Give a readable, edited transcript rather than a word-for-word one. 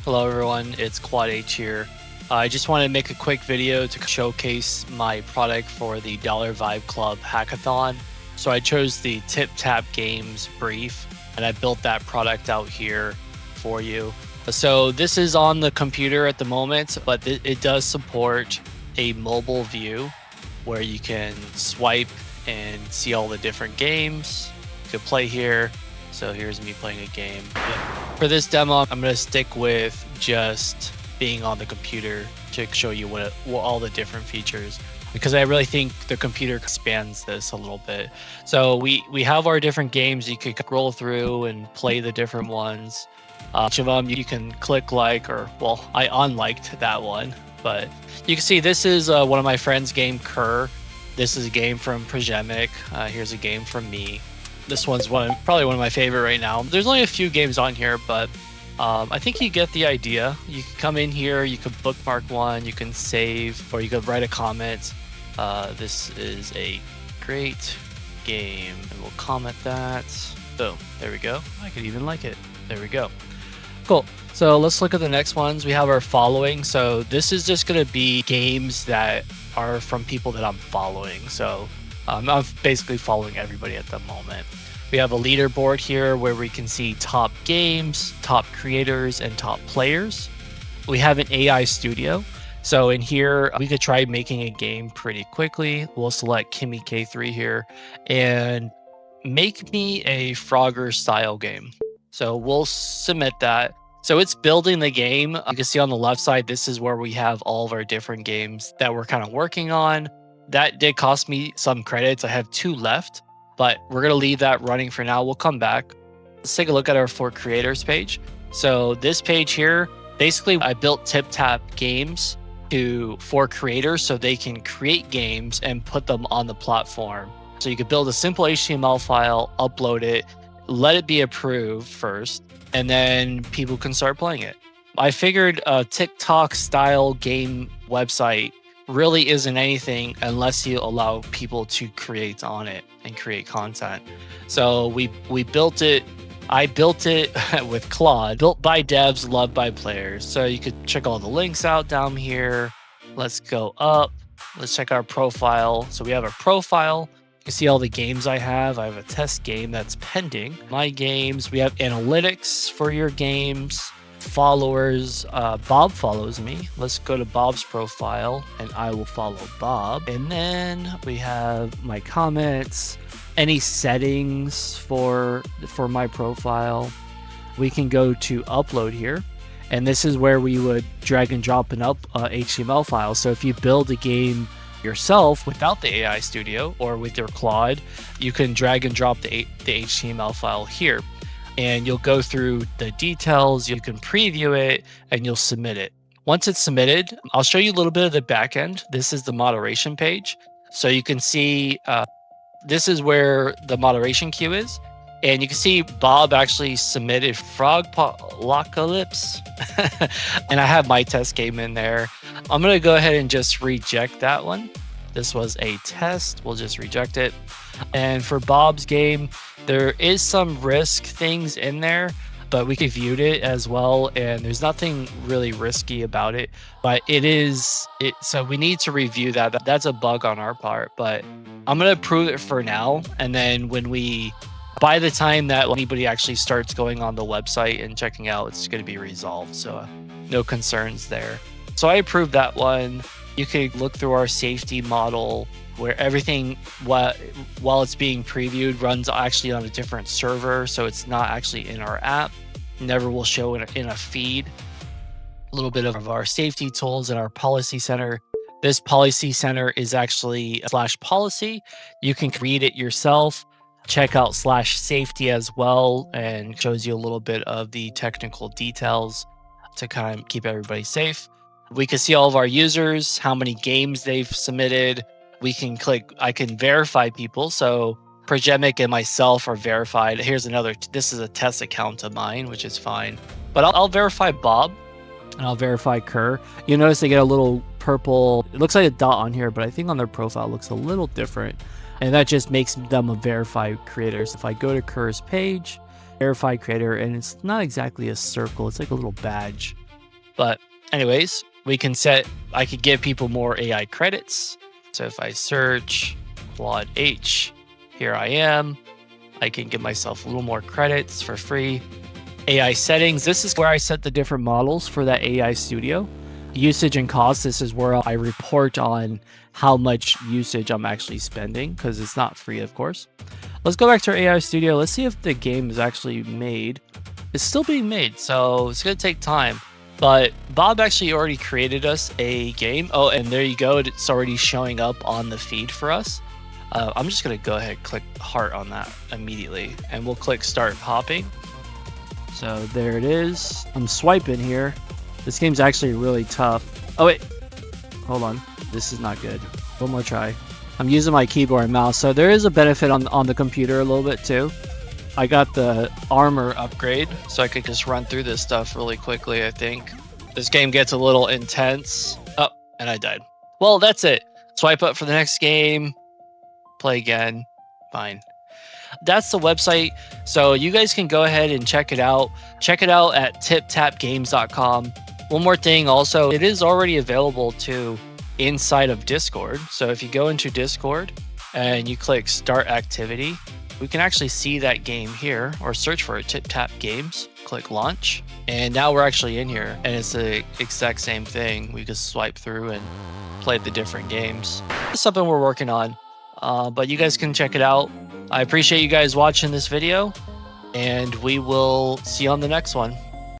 Hello everyone, it's Quad H here. I just wanted to make a quick video to showcase my product for the Dollar Vibe Club Hackathon. So I chose the TipTap Games brief and I built that product out here for you. So this is on the computer at the moment, but it does support a mobile view where you can swipe and see all the different games. You could play here. So here's me playing a game. For this demo, I'm going to stick with just being on the computer to show you what all the different features, because I really think the computer expands this a little bit. So we have our different games. You could scroll through and play the different ones. Each of them you can click like, or well, I unliked that one, but you can see this is one of my friends' game, Kerr. This is a game from Projemic. Here's a game from me. This one's probably one of my favorite right now. There's only a few games on here, but I think you get the idea. You can come in here, you can bookmark one, you can save, or you could write a comment. This is a great game, and we'll comment that. Boom, there we go. I could even like it. There we go. Cool. So let's look at the next ones. We have our following. So this is just going to be games that are from people that I'm following. So I'm basically following everybody at the moment. We have a leaderboard here where we can see top games, top creators, and top players. We have an AI studio. So in here, we could try making a game pretty quickly. We'll select Kimmy K3 here and make me a Frogger style game. So we'll submit that. So it's building the game. You can see on the left side, this is where we have all of our different games that we're kind of working on. That did cost me some credits. I have 2 left, but we're going to leave that running for now. We'll come back. Let's take a look at our For Creators page. So this page here, basically I built TipTap Games for creators so they can create games and put them on the platform. So you could build a simple HTML file, upload it, let it be approved first, and then people can start playing it. I figured a TikTok style game website really isn't anything unless you allow people to create on it and create content. So we built it. I built it with Claude, built by devs, loved by players. So you could check all the links out down here. Let's go up. Let's check our profile. So we have a profile. You can see all the games I have. I have a test game that's pending. My games, we have analytics for your games. Followers, Bob follows me. Let's go to Bob's profile and I will follow Bob. And then we have my comments, any settings for my profile. We can go to upload here, and this is where we would drag and drop an HTML file. So if you build a game yourself without the AI studio or with your Claude, you can drag and drop the HTML file here. And you'll go through the details, you can preview it, and you'll submit it. Once it's submitted, I'll show you a little bit of the back end. This is the moderation page. So you can see this is where the moderation queue is. And you can see Bob actually submitted Frogpocalypse. And I have my test game in there. I'm going to go ahead and just reject that one. This was a test. We'll just reject it. And for Bob's game, there is some risk things in there, but we reviewed it as well, and there's nothing really risky about it. But so we need to review that. That's a bug on our part, but I'm gonna approve it for now. And then by the time that anybody actually starts going on the website and checking out, it's gonna be resolved. So no concerns there. So I approved that one. You could look through our safety model where everything, while it's being previewed, runs actually on a different server. So it's not actually in our app. Never will show in a feed. A little bit of our safety tools in our policy center. This policy center is actually /policy. You can read it yourself. Check out /safety as well, and shows you a little bit of the technical details to kind of keep everybody safe. We can see all of our users, how many games they've submitted. We can I can verify people. So Projemic and myself are verified. Here's this is a test account of mine, which is fine. But I'll verify Bob and I'll verify Kerr. You notice they get a little purple, it looks like a dot on here, but I think on their profile it looks a little different. And that just makes them a verified creator. So if I go to Kerr's page, verified creator, and it's not exactly a circle, it's like a little badge. But anyways, I could give people more AI credits. So if I search Claude H, here I am. I can give myself a little more credits for free. AI settings. This is where I set the different models for that AI studio. Usage and cost. This is where I report on how much usage I'm actually spending, because it's not free, of course. Let's go back to our AI studio. Let's see if the game is actually made. It's still being made, so it's going to take time. But Bob actually already created us a game. Oh, and there you go. It's already showing up on the feed for us. I'm just going to go ahead and click heart on that immediately. And we'll click start hopping. So there it is. I'm swiping here. This game's actually really tough. Oh, wait. Hold on. This is not good. One more try. I'm using my keyboard and mouse. So there is a benefit on the computer a little bit too. I got the armor upgrade, so I could just run through this stuff really quickly, I think. This game gets a little intense. Oh, and I died. Well, that's it. Swipe up for the next game. Play again. Fine. That's the website. So you guys can go ahead and check it out. Check it out at tiptapgames.com. One more thing also, it is already available too inside of Discord. So if you go into Discord and you click start activity, we can actually see that game here, or search for it, TipTap Games, click launch. And now we're actually in here, and it's the exact same thing. We just swipe through and play the different games. It's something we're working on, but you guys can check it out. I appreciate you guys watching this video, and we will see you on the next one.